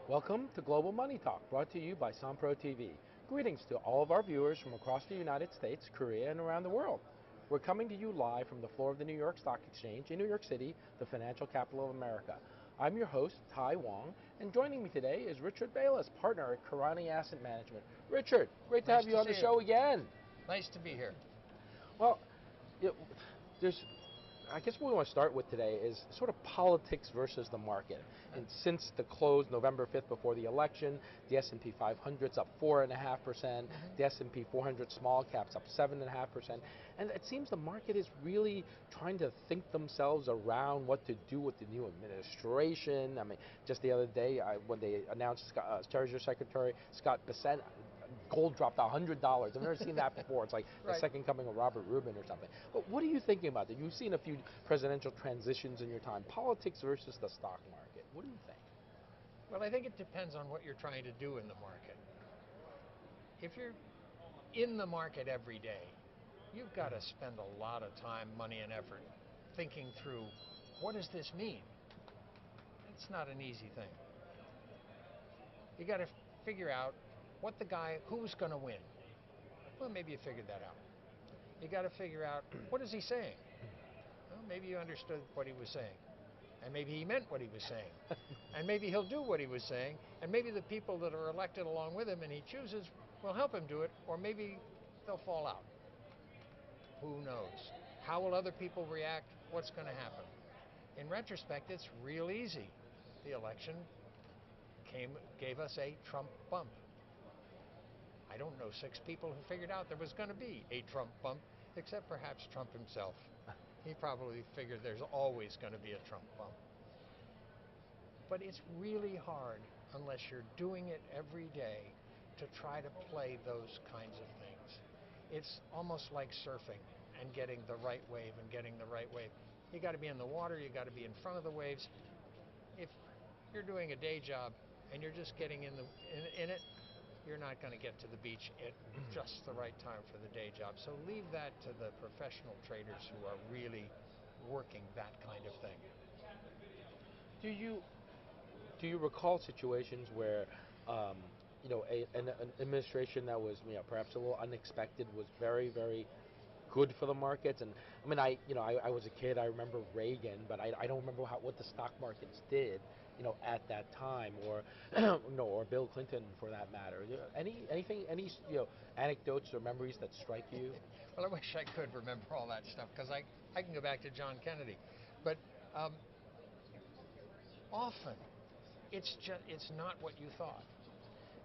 Welcome to Global Money Talk, brought to you by Sunpro TV. Greetings to all of our viewers from across the United States, Korea, and around the world. We're coming to you live from the floor of the New York Stock Exchange in New York City, the financial capital of America. I'm your host, Tai Wong, and joining me today is Richard Bayles, partner at Karani Asset Management. Richard, great to have you on the show again. Nice to be here. Well, I guess what we want to start with today is sort of politics versus the market. And since the close November 5th before the election, the S&P 500's up 4.5%, the S&P 400 small caps up 7.5%, and it seems the market is really trying to think themselves around what to do with the new administration. I mean, just the other day when they announced Treasury Secretary Scott Bessent, gold dropped $100. I've never seen that before. It's like the second coming of Robert Rubin or something. But what are you thinking about that? You've seen a few presidential transitions in your time. Politics versus the stock market. What do you think? Well, I think it depends on what you're trying to do in the market. If you're in the market every day, you've got to spend a lot of time, money, and effort thinking through, what does this mean? It's not an easy thing. You got to figure out who's going to win. Well, maybe you figured that out. You got to figure out, what is he saying? Well, maybe you understood what he was saying. And maybe he meant what he was saying. And maybe he'll do what he was saying. And maybe the people that are elected along with him and he chooses will help him do it. Or maybe they'll fall out. Who knows? How will other people react? What's going to happen? In retrospect, it's real easy. The election gave us a Trump bump. I don't know 6 people who figured out there was going to be a Trump bump, except perhaps Trump himself. He probably figured there's always going to be a Trump bump. But it's really hard, unless you're doing it every day, to try to play those kinds of things. It's almost like surfing and getting the right wave and getting the right wave. You got to be in the water, you got to be in front of the waves. If you're doing a day job and you're just getting in it, you're not going to get to the beach at just the right time for the day job. So leave that to the professional traders who are really working that kind of thing. Do you recall situations where an administration that was perhaps a little unexpected was very, very good for the markets? And I mean, I was a kid. I remember Reagan, but I don't remember what the stock markets did, at that time, or or Bill Clinton for that matter. Any anecdotes or memories that strike you? Well, I wish I could remember all that stuff, because I can go back to John Kennedy, but often it's not what you thought.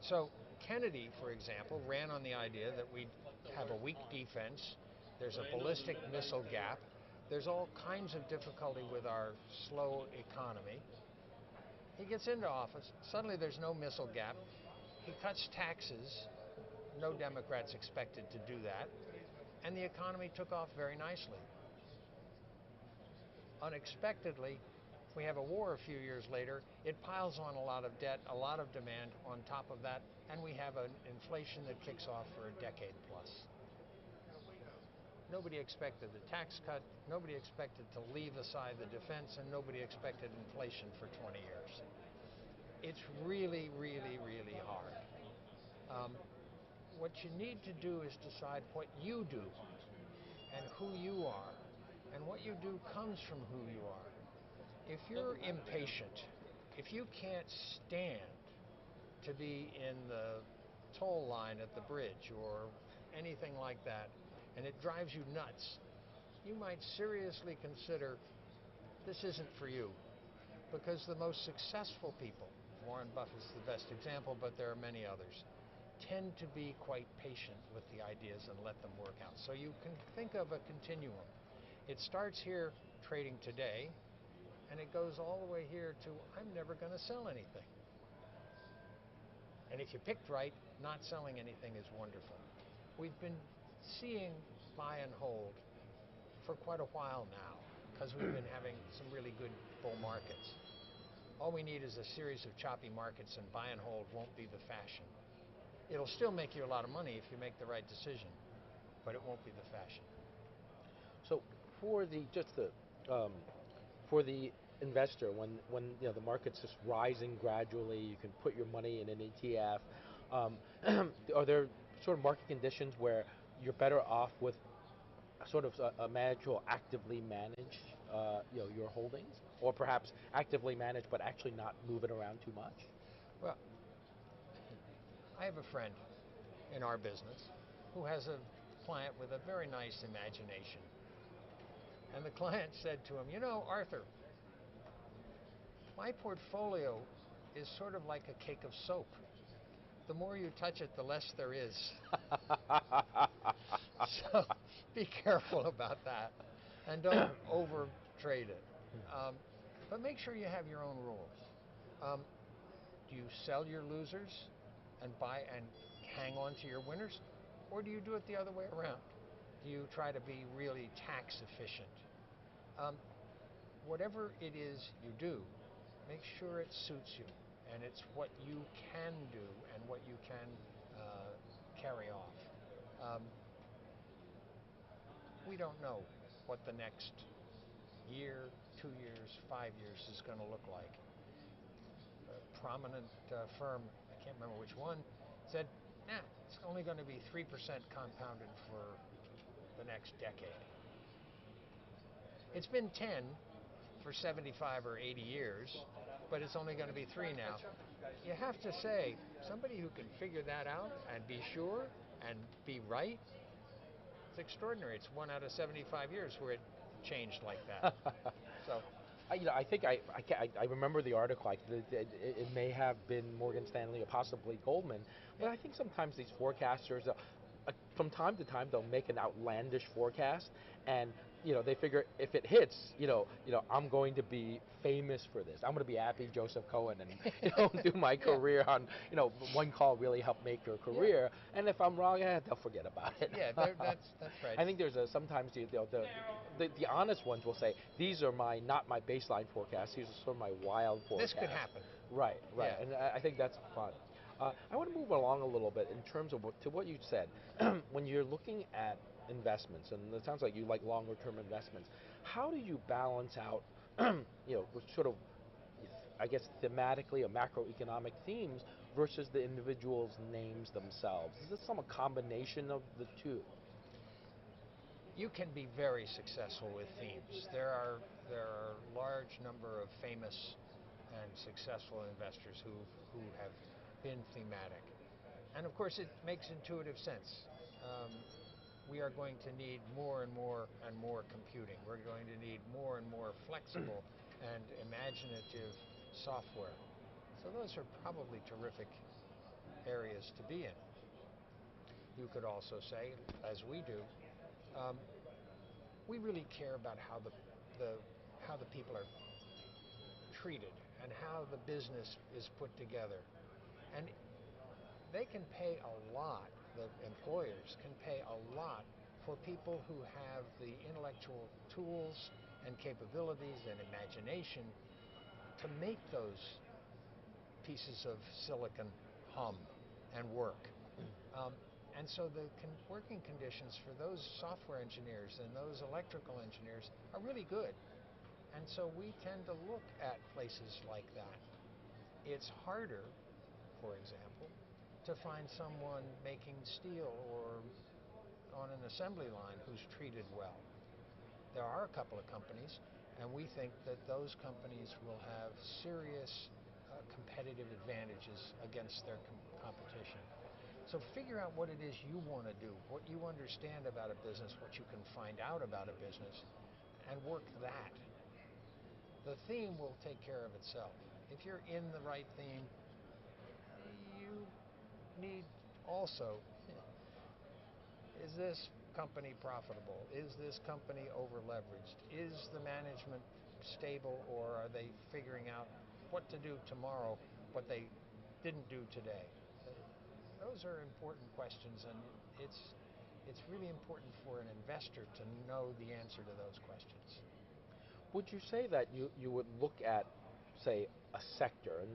So Kennedy, for example, ran on the idea that we'd have a weak defense. There's a ballistic missile gap. There's all kinds of difficulty with our slow economy. He gets into office. Suddenly there's no missile gap. He cuts taxes. No Democrats expected to do that. And the economy took off very nicely. Unexpectedly, we have a war a few years later. It piles on a lot of debt, a lot of demand on top of that, and we have an inflation that kicks off for a decade plus. Nobody expected the tax cut, nobody expected to leave aside the defense, and nobody expected inflation for 20 years. It's really, really, really hard. What you need to do is decide what you do and who you are, and what you do comes from who you are. If you're impatient, if you can't stand to be in the toll line at the bridge or anything like that, and it drives you nuts, you might seriously consider this isn't for you. Because the most successful people, Warren Buffett's the best example, but there are many others, tend to be quite patient with the ideas and let them work out. So you can think of a continuum. It starts here, trading today, and it goes all the way here to, I'm never going to sell anything. And if you picked right, not selling anything is wonderful. We've been seeing buy and hold for quite a while now, because we've been having some really good bull markets. All we need is a series of choppy markets, and buy and hold won't be the fashion. It'll still make you a lot of money if you make the right decision, but it won't be the fashion. So for the investor, when the market's just rising gradually, you can put your money in an ETF. Um, are there sort of market conditions where you're better off with sort of a manager who will actively manage your holdings, or perhaps actively manage but actually not move it around too much? Well, I have a friend in our business who has a client with a very nice imagination. And the client said to him, Arthur, my portfolio is sort of like a cake of soap. The more you touch it, the less there is. So be careful about that and don't over trade it. But make sure you have your own rules. Do you sell your losers and buy and hang on to your winners? Or do you do it the other way around? Do you try to be really tax efficient? Whatever it is you do, make sure it suits you and it's what you can do and what you can carry off. We don't know what the next year, 2 years, 5 years is going to look like. A prominent firm, I can't remember which one, said, it's only going to be 3% compounded for the next decade. It's been 10 for 75 or 80 years, but it's only going to be 3 now. You have to say, somebody who can figure that out and be sure and be right, it's extraordinary. It's 1 out of 75 years where it changed like that. So, I think I remember the article. It may have been Morgan Stanley or possibly Goldman, but I think sometimes these forecasters, from time to time, they'll make an outlandish forecast, and they figure if it hits, I'm going to be famous for this. I'm going to be Abby Joseph Cohen and do my career on one call really helped make your career. Yeah. And if I'm wrong, they'll forget about it. Yeah, that's right. I think there's sometimes the honest ones will say these are not my baseline forecasts. These are sort of my wild forecasts. This could happen. Right, Yeah. And I think that's fun. I want to move along a little bit in terms of what you said. When you're looking at investments, and it sounds like you like longer term investments, how do you balance out, sort of, I guess, thematically or macroeconomic themes versus the individual's names themselves? Is this some combination of the two? You can be very successful with themes. There are a large number of famous and successful investors who have been thematic. And of course it makes intuitive sense. We are going to need more and more computing. We're going to need more and more flexible and imaginative software. So those are probably terrific areas to be in. You could also say, as we do, we really care about how the people are treated and how the business is put together. And they can pay a lot, the employers can pay a lot for people who have the intellectual tools and capabilities and imagination to make those pieces of silicon hum and work. And so the working conditions for those software engineers and those electrical engineers are really good. And so we tend to look at places like that. It's harder, for example, to find someone making steel or on an assembly line who's treated well. There are a couple of companies, and we think that those companies will have serious competitive advantages against their competition. So figure out what it is you want to do, what you understand about a business, what you can find out about a business, and work that. The theme will take care of itself. If you're in the right theme, you need also, is this company profitable? Is this company over-leveraged? Is the management stable, or are they figuring out what to do tomorrow, what they didn't do today? Those are important questions, and it's really important for an investor to know the answer to those questions. Would you say that you would look at, say, a sector, and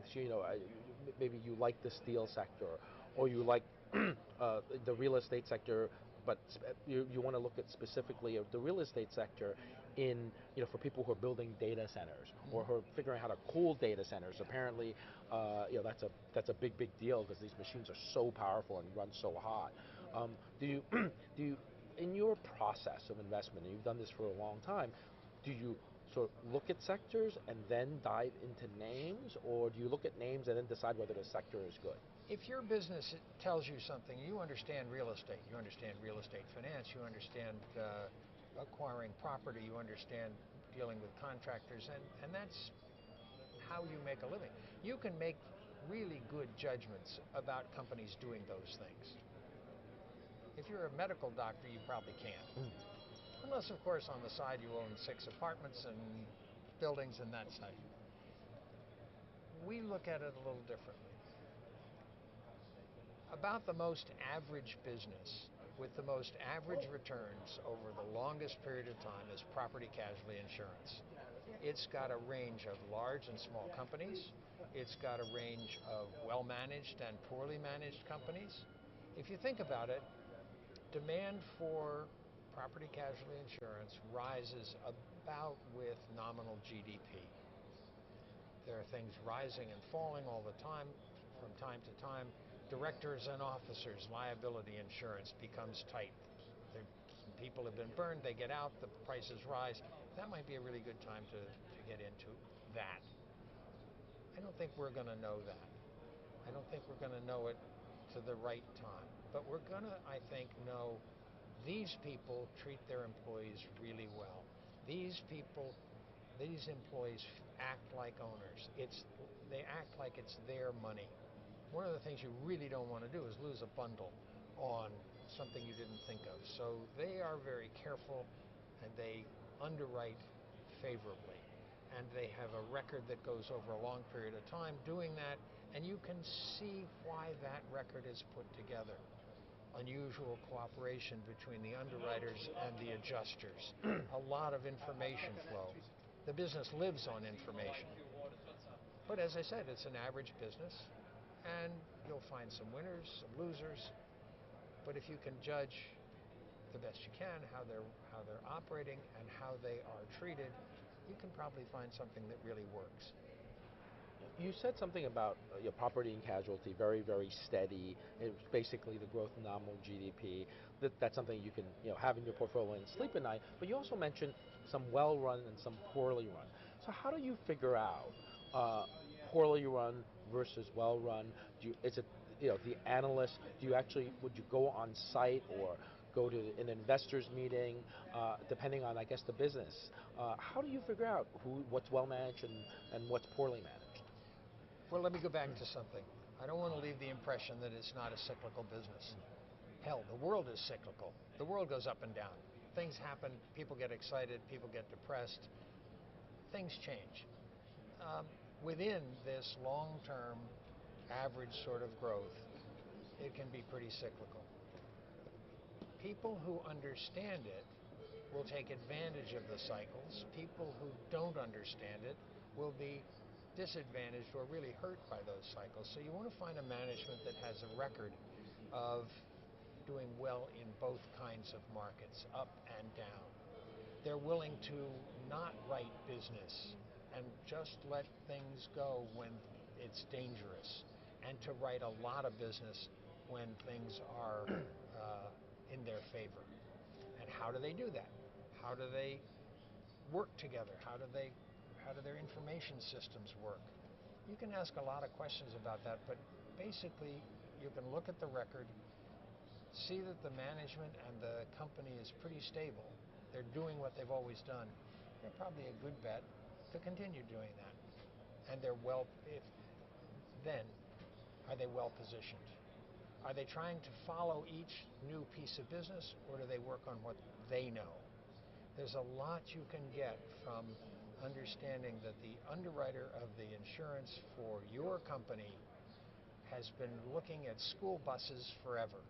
maybe you like the steel sector, or you like the real estate sector, but you want to look at specifically of the real estate sector in, for people who are building data centers or who are figuring out how to cool data centers. Apparently, that's a big deal because these machines are so powerful and run so hot. Do you do you in your process of investment, and you've done this for a long time, do you sort of look at sectors and then dive into names, or do you look at names and then decide whether the sector is good? If your business tells you something, you understand real estate, you understand real estate finance, you understand acquiring property, you understand dealing with contractors, and that's how you make a living. You can make really good judgments about companies doing those things. If you're a medical doctor, you probably can't. Unless, of course, on the side you own 6 apartments and buildings and that side. We look at it a little differently. About the most average business with the most average returns over the longest period of time is property casualty insurance. It's got a range of large and small companies. It's got a range of well-managed and poorly managed companies. If you think about it, demand for property casualty insurance rises about with nominal GDP. There are things rising and falling all the time. From time to time, directors and officers liability insurance becomes tight. People have been burned, they get out, the prices rise. That might be a really good time to get into that. I don't think we're going to know that. I don't think we're going to know it to the right time. But we're going to, I think, know these people treat their employees really well. These employees act like owners. They act like it's their money. One of the things you really don't want to do is lose a bundle on something you didn't think of. So they are very careful and they underwrite favorably. And they have a record that goes over a long period of time doing that, and you can see why that record is put together. Unusual cooperation between the underwriters and the adjusters. A lot of information flow. The business lives on information. But as I said, it's an average business, and you'll find some winners, some losers. But if you can judge the best you can how they're operating and how they are treated, you can probably find something that really works. You said something about your property and casualty, very, very steady. It's basically the growth in nominal GDP. That's something you can have in your portfolio and sleep at night. But you also mentioned some well-run and some poorly run. So how do you figure out poorly run versus well-run? Is it the analyst? Would you go on site or go to an investors meeting, depending on, I guess, the business? How do you figure out what's well managed and what's poorly managed? Well, let me go back to something. I don't want to leave the impression that it's not a cyclical business. Hell, the world is cyclical. The world goes up and down. Things happen, people get excited, people get depressed. Things change. Within this long-term average sort of growth, it can be pretty cyclical. People who understand it will take advantage of the cycles. People who don't understand it will be disadvantaged or really hurt by those cycles. So you want to find a management that has a record of doing well in both kinds of markets, up and down. They're willing to not write business and just let things go when it's dangerous, and to write a lot of business when things are in their favor. And how do they do that? How do they work together? How do their information systems work? You can ask a lot of questions about that, but basically you can look at the record, see that the management and the company is pretty stable. They're doing what they've always done. They're probably a good bet to continue doing that. And then are they well positioned? Are they trying to follow each new piece of business, or do they work on what they know? There's a lot you can get from understanding that the underwriter of the insurance for your company has been looking at school buses forever,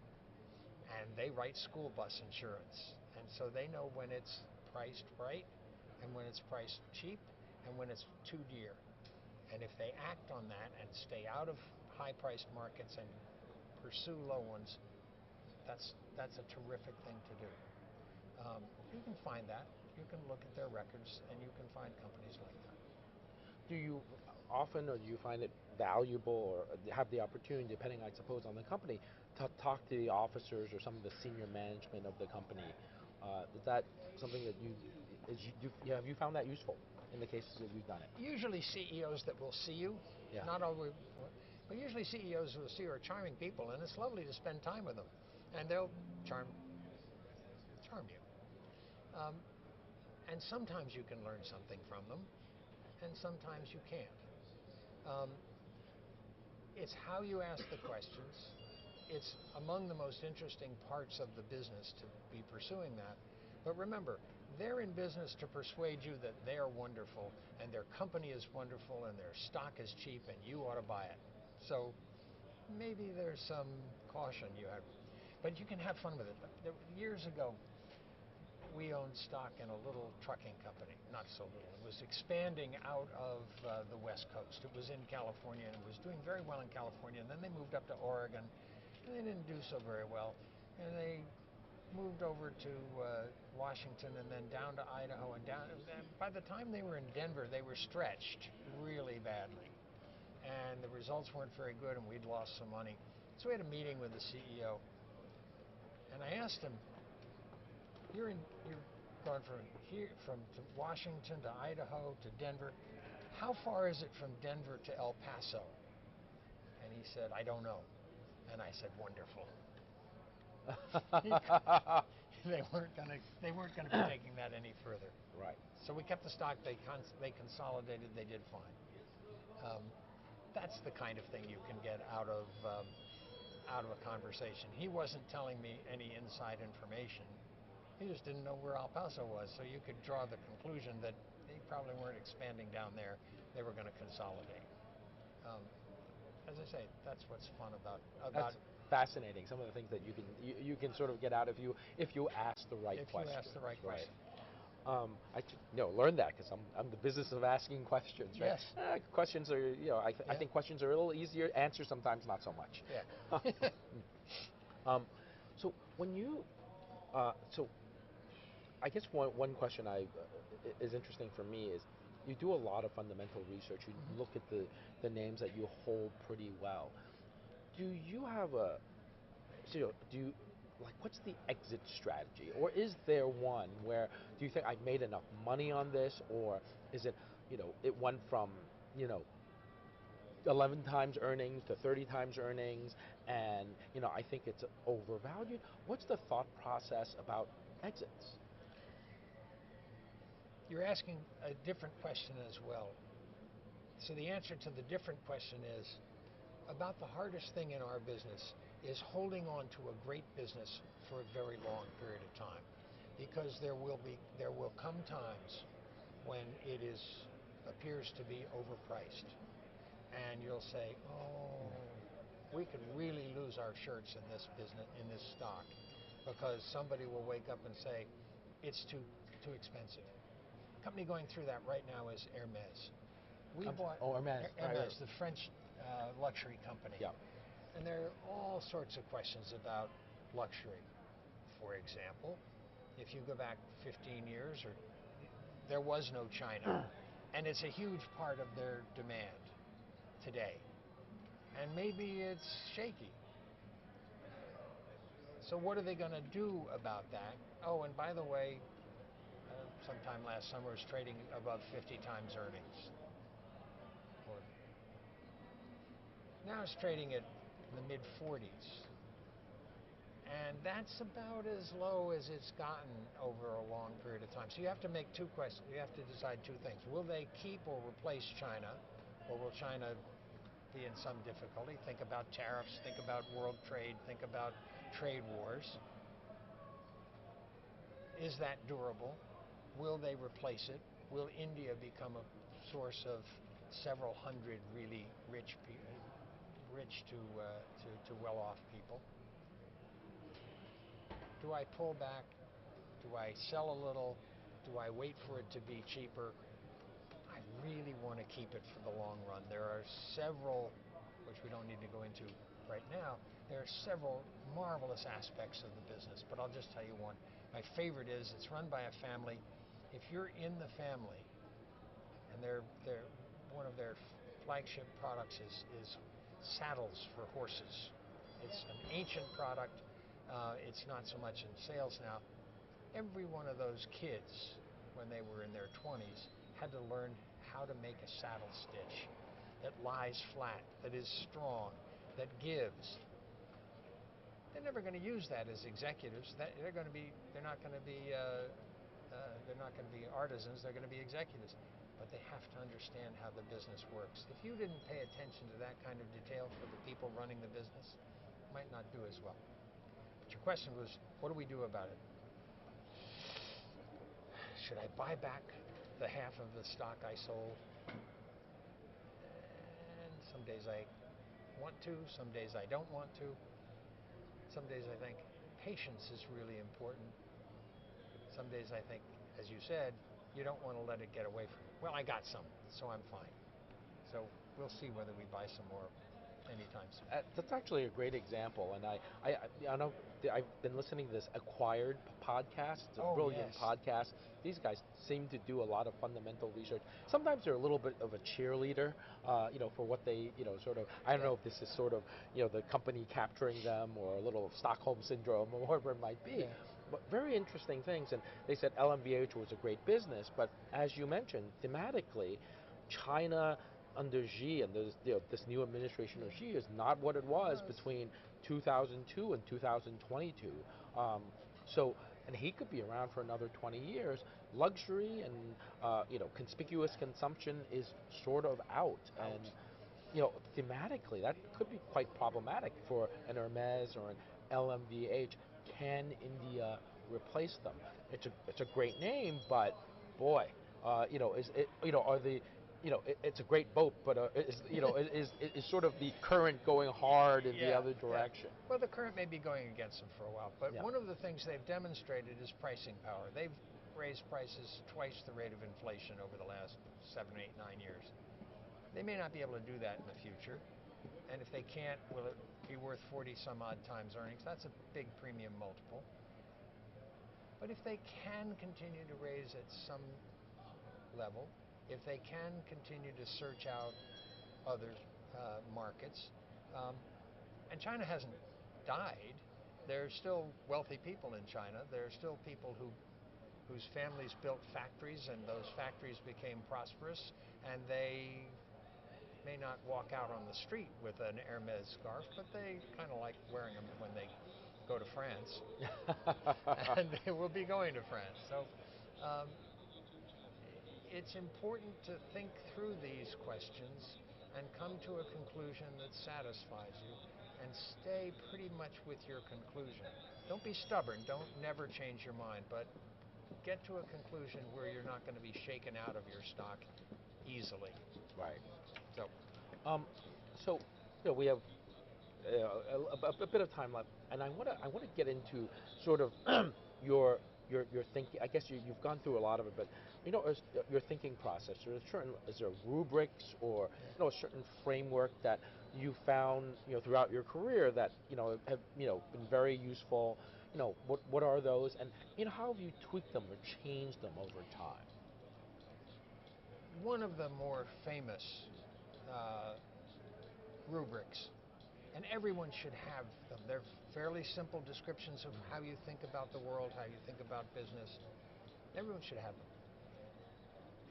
and they write school bus insurance. And so they know when it's priced right and when it's priced cheap and when it's too dear. And if they act on that and stay out of high-priced markets and pursue low ones, that's a terrific thing to do. You can find that. You can look at their records, and you can find companies like that. Do you often, or do you find it valuable, or have the opportunity, depending, I suppose, on the company, to talk to the officers or some of the senior management of the company? Is that something that have you found that useful in the cases that you've done it? Usually CEOs that will see you, Yeah. not always, but usually CEOs who will see you are charming people, and it's lovely to spend time with them, and they'll charm you. And sometimes you can learn something from them, and sometimes you can't. It's how you ask the questions. It's among the most interesting parts of the business to be pursuing that. But remember, they're in business to persuade you that they are wonderful, and their company is wonderful, and their stock is cheap, and you ought to buy it. So maybe there's some caution you have, but you can have fun with it. Years ago, we owned stock in a little trucking company, not so little. It was expanding out of the West Coast. It was in California, and it was doing very well in California, and then they moved up to Oregon, and they didn't do so very well, and they moved over to Washington, and then down to Idaho, and down. And by the time they were in Denver, they were stretched really badly, and the results weren't very good, and we'd lost some money. So we had a meeting with the CEO, and I asked him, You're going from here, from Washington to Idaho to Denver. How far is it from Denver to El Paso? And he said, I don't know. And I said, wonderful. They weren't going to be taking that any further. Right. So we kept the stock. They consolidated. They did fine. That's the kind of thing you can get out of a conversation. He wasn't telling me any inside information. He just didn't know where El Paso was, so you could draw the conclusion that they probably weren't expanding down there. They were going to consolidate. As I say, that's what's fun about. That's fascinating. Some of the things that you can sort of get out if you ask the right questions. If you ask the right question. I learned that because I'm in the business of asking questions. Right? Yes. Questions are I think questions are a little easier. Answers sometimes not so much. Yeah. So when you I guess one question is interesting for me is you do a lot of fundamental research. You look at the names that you hold pretty well. Do you have what's the exit strategy, or is there one where do you think I've made enough money on this, or is it it went from 11 times earnings to 30 times earnings, and I think it's overvalued? What's the thought process about exits? You're asking a different question as well. So the answer to the different question is, about the hardest thing in our business is holding on to a great business for a very long period of time, because there will come times when it appears to be overpriced, and you'll say, oh, we could really lose our shirts in this business, in this stock, because somebody will wake up and say it's too expensive. Company going through that right now is Hermes. We bought Hermes, the French luxury company. Yeah. And there are all sorts of questions about luxury. For example, if you go back 15 years, there was no China, and it's a huge part of their demand today. And maybe it's shaky. So what are they going to do about that? Oh, and by the way, sometime last summer was trading above 50 times earnings. Now it's trading at the mid-40s. And that's about as low as it's gotten over a long period of time. So you have to make two questions. You have to decide two things. Will they keep or replace China? Or will China be in some difficulty? Think about tariffs, think about world trade, think about trade wars. Is that durable? Will they replace it? Will India become a source of several hundred really rich to well-off people? Do I pull back? Do I sell a little? Do I wait for it to be cheaper? I really want to keep it for the long run. There are several, which we don't need to go into right now, there are several marvelous aspects of the business, but I'll just tell you one. My favorite is it's run by a family if you're in the family, and they're one of their flagship products is saddles for horses. It's an ancient product. It's not so much in sales now. Every one of those kids, when they were in their 20s, had to learn how to make a saddle stitch that lies flat, that is strong, that gives. They're never going to use that as executives. They're not going to be artisans. They're going to be executives. But they have to understand how the business works. If you didn't pay attention to that kind of detail for the people running the business, it might not do as well. But your question was, what do we do about it? Should I buy back the half of the stock I sold? And some days I want to, some days I don't want to. Some days I think patience is really important. Some days I think, as you said, you don't want to let it get away from you. Well, I got some, so I'm fine. So we'll see whether we buy some more anytime soon. That's actually a great example, and I know I've been listening to this Acquired podcast. It's a brilliant podcast. These guys seem to do a lot of fundamental research. Sometimes they're a little bit of a cheerleader, for what they, sort of. I don't know if this is sort of, the company capturing them or a little Stockholm syndrome or whatever it might be. Yeah. But very interesting things, and they said LMVH was a great business, but as you mentioned, thematically, China under Xi and this new administration of Xi is not what it was between 2002 and 2022. And he could be around for another 20 years. Luxury and conspicuous consumption is sort of out. And thematically, that could be quite problematic for an Hermes or an LMVH. Can India replace them? It's a great name, but boy, is it? Are the it's a great boat, but is sort of the current going hard in the other direction? Yeah. Well, the current may be going against them for a while, but Yeah. one of the things they've demonstrated is pricing power. They've raised prices twice the rate of inflation over the last 7, 8, 9 years. They may not be able to do that in the future, and if they can't, will it be worth 40 some odd times earnings? That's a big premium multiple. But if they can continue to raise at some level, if they can continue to search out other markets, and China hasn't died, there are still wealthy people in China. There are still people whose families built factories, and those factories became prosperous, and they may not walk out on the street with an Hermes scarf, but they kind of like wearing them when they go to France, and they will be going to France. So it's important to think through these questions and come to a conclusion that satisfies you, and stay pretty much with your conclusion. Don't be stubborn. Don't never change your mind, but get to a conclusion where you're not going to be shaken out of your stock easily. Right. So, we have a bit of time left, and I want to get into sort of your thinking. I guess you've gone through a lot of it, but your thinking process. Is there rubrics or a certain framework that you found throughout your career that have been very useful? What are those, and how have you tweaked them or changed them over time? one of the more famous rubrics, and everyone should have them. They're fairly simple descriptions of how you think about the world, how you think about business. Everyone should have them.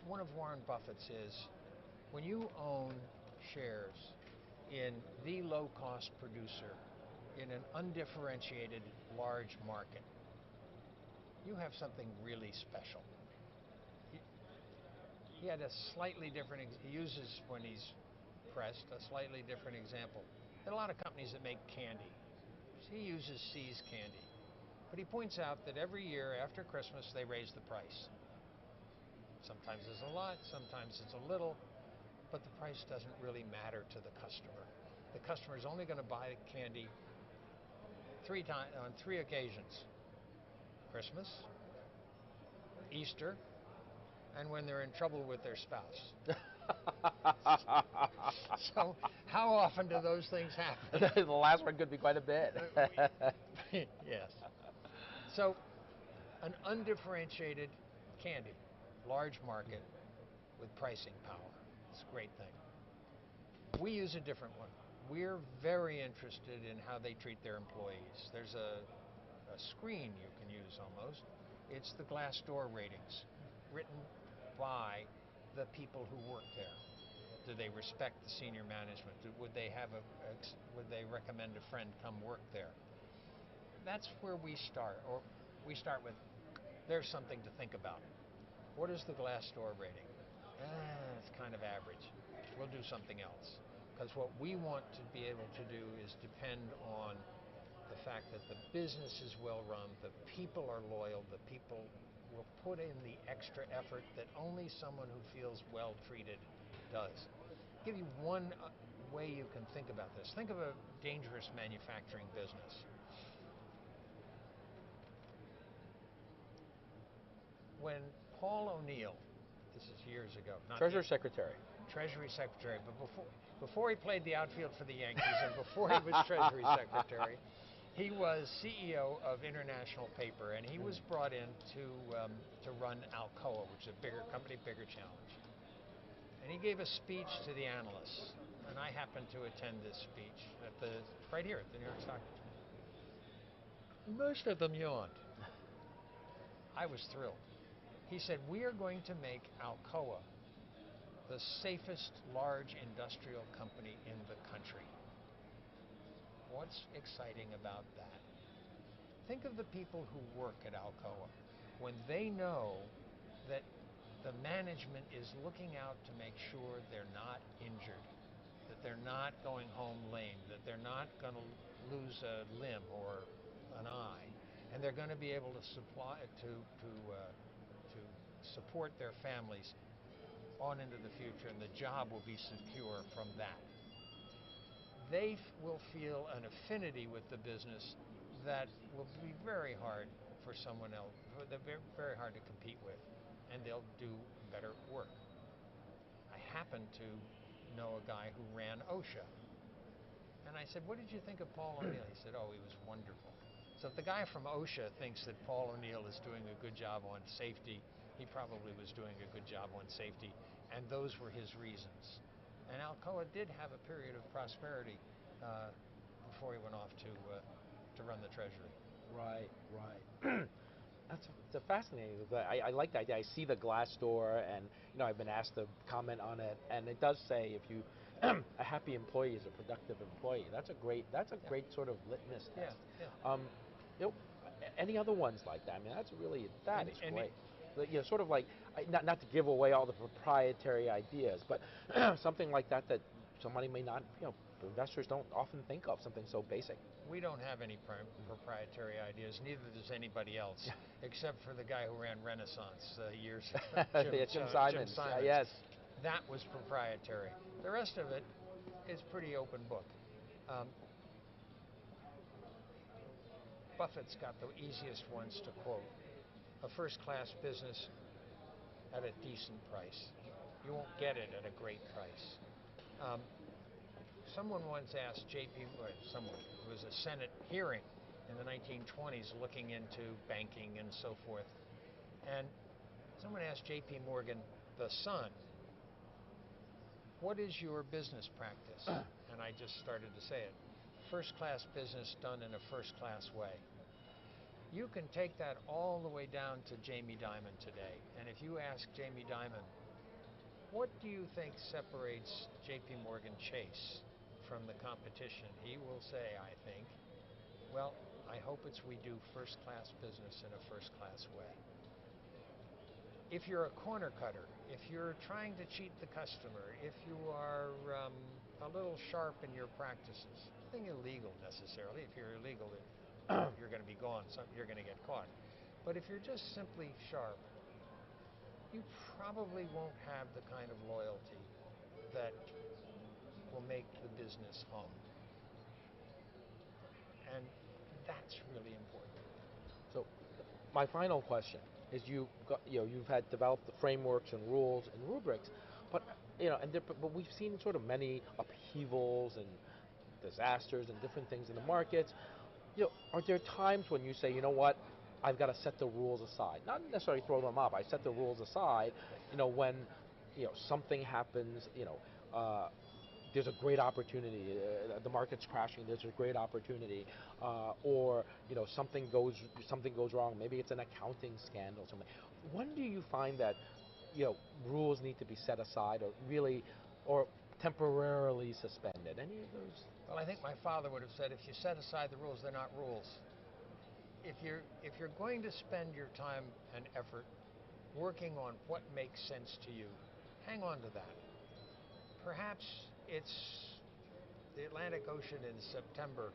One of Warren Buffett's is, when you own shares in the low-cost producer in an undifferentiated large market, you have something really special. He had a slightly different, he uses, when he's pressed, a slightly different example. There are a lot of companies that make candy. He uses See's candy. But he points out that every year after Christmas they raise the price. Sometimes it's a lot, sometimes it's a little, but the price doesn't really matter to the customer. The customer is only going to buy candy on 3 occasions: Christmas, Easter, and when they're in trouble with their spouse. So how often do those things happen? The last one could be quite a bit. Yes. So an undifferentiated candy. large market with pricing power. It's a great thing. We use a different one. We're very interested in how they treat their employees. There's a screen you can use almost. It's the Glassdoor ratings, written by the people who work there. Do they respect the senior management? Would they would they recommend a friend come work there? That's where we start, or we start with, there's something to think about. What is the Glassdoor rating? It's kind of average. We'll do something else. Because what we want to be able to do is depend on the fact that the business is well run, the people are loyal, the people will put in the extra effort that only someone who feels well treated does. I'll give you one way you can think about this. Think of a dangerous manufacturing business. When Paul O'Neill, this is years ago, not Treasury Secretary. Treasury Secretary, but before he played the outfield for the Yankees and before he was Treasury Secretary, he was CEO of International Paper, and he was brought in to run Alcoa, which is a bigger company, bigger challenge. And he gave a speech to the analysts, and I happened to attend this speech right here at the New York Stock Exchange. Most of them yawned. I was thrilled. He said, "We are going to make Alcoa the safest large industrial company in the country." What's exciting about that? Think of the people who work at Alcoa. When they know that the management is looking out to make sure they're not injured, that they're not going home lame, that they're not going to lose a limb or an eye, and they're going to be able to support their families on into the future, and the job will be secure from that. They will feel an affinity with the business that will be very hard for someone else, very hard to compete with, and they'll do better work. I happen to know a guy who ran OSHA, and I said, "What did you think of Paul O'Neill?" He said, "Oh, he was wonderful." So if the guy from OSHA thinks that Paul O'Neill is doing a good job on safety, he probably was doing a good job on safety, and those were his reasons. And Alcoa did have a period of prosperity before he went off to run the Treasury. Right, right. That's a fascinating. I like the idea. I see the Glassdoor, and I've been asked to comment on it, and it does say if you a happy employee is a productive employee. That's a great great sort of litmus test. Yeah. Any other ones like that? I mean, that's really is great. Sort of like not to give away all the proprietary ideas, but something like that somebody may not, investors don't often think of, something so basic. We don't have any proprietary ideas. Neither does anybody else, except for the guy who ran Renaissance years ago, Jim Simons. Jim Simons. Yes. That was proprietary. The rest of it is pretty open book. Buffett's got the easiest ones to quote. A first-class business at a decent price. You won't get it at a great price. Someone once asked someone, it was a Senate hearing in the 1920s looking into banking and so forth, and someone asked J.P. Morgan, the son, "What is your business practice?" And I just started to say it. First-class business done in a first-class way. You can take that all the way down to Jamie Dimon today, and if you ask Jamie Dimon, what do you think separates J.P. Morgan Chase from the competition? He will say, I think, well, I hope we do first-class business in a first-class way. If you're a corner cutter, if you're trying to cheat the customer, if you are a little sharp in your practices, nothing illegal necessarily. If you're illegal, you're going to be gone, so you're going to get caught. But if you're just simply sharp, you probably won't have the kind of loyalty that will make the business hum. And that's really important. So my final question is you've had developed the frameworks and rules and rubrics, but but we've seen sort of many upheavals and disasters and different things in the markets. Are there times when you say, you know what, I've got to set the rules aside. Not necessarily throw them up. I set the rules aside, when, something happens, there's a great opportunity. The market's crashing. There's a great opportunity, or something goes wrong. Maybe it's an accounting scandal. Something. When do you find that rules need to be set aside, or temporarily suspended? Any of those? Well, I think my father would have said, if you set aside the rules, they're not rules. If you're going to spend your time and effort working on what makes sense to you, hang on to that. Perhaps it's the Atlantic Ocean in September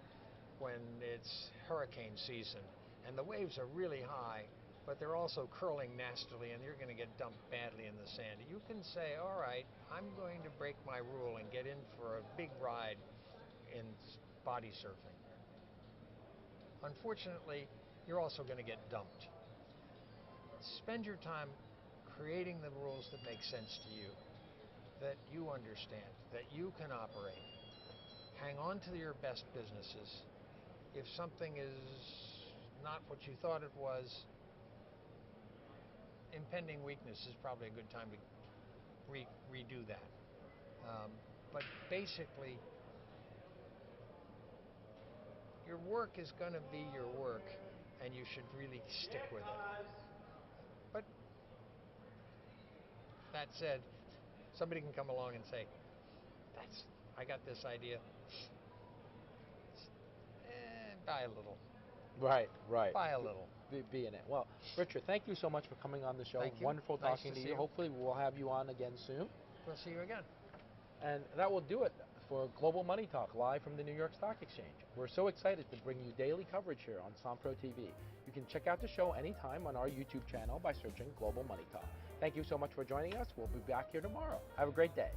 when it's hurricane season and the waves are really high, but they're also curling nastily and you're going to get dumped badly in the sand. You can say, all right, I'm going to break my rule and get in for a big ride in body surfing. Unfortunately, you're also going to get dumped. Spend your time creating the rules that make sense to you, that you understand, that you can operate. Hang on to your best businesses. If something is not what you thought it was, impending weakness is probably a good time to redo that. But basically, your work is going to be your work, and you should really stick with it. But that said, somebody can come along and say, I got this idea. Buy a little. Right. Buy a little. Be in it. Well, Richard, thank you so much for coming on the show. Thank you. Wonderful Nice talking to see you. Hopefully we'll have you on again soon. We'll see you again. And that will do it for Global Money Talk, live from the New York Stock Exchange. We're so excited to bring you daily coverage here on Sampro TV. You can check out the show anytime on our YouTube channel by searching Global Money Talk. Thank you so much for joining us. We'll be back here tomorrow. Have a great day.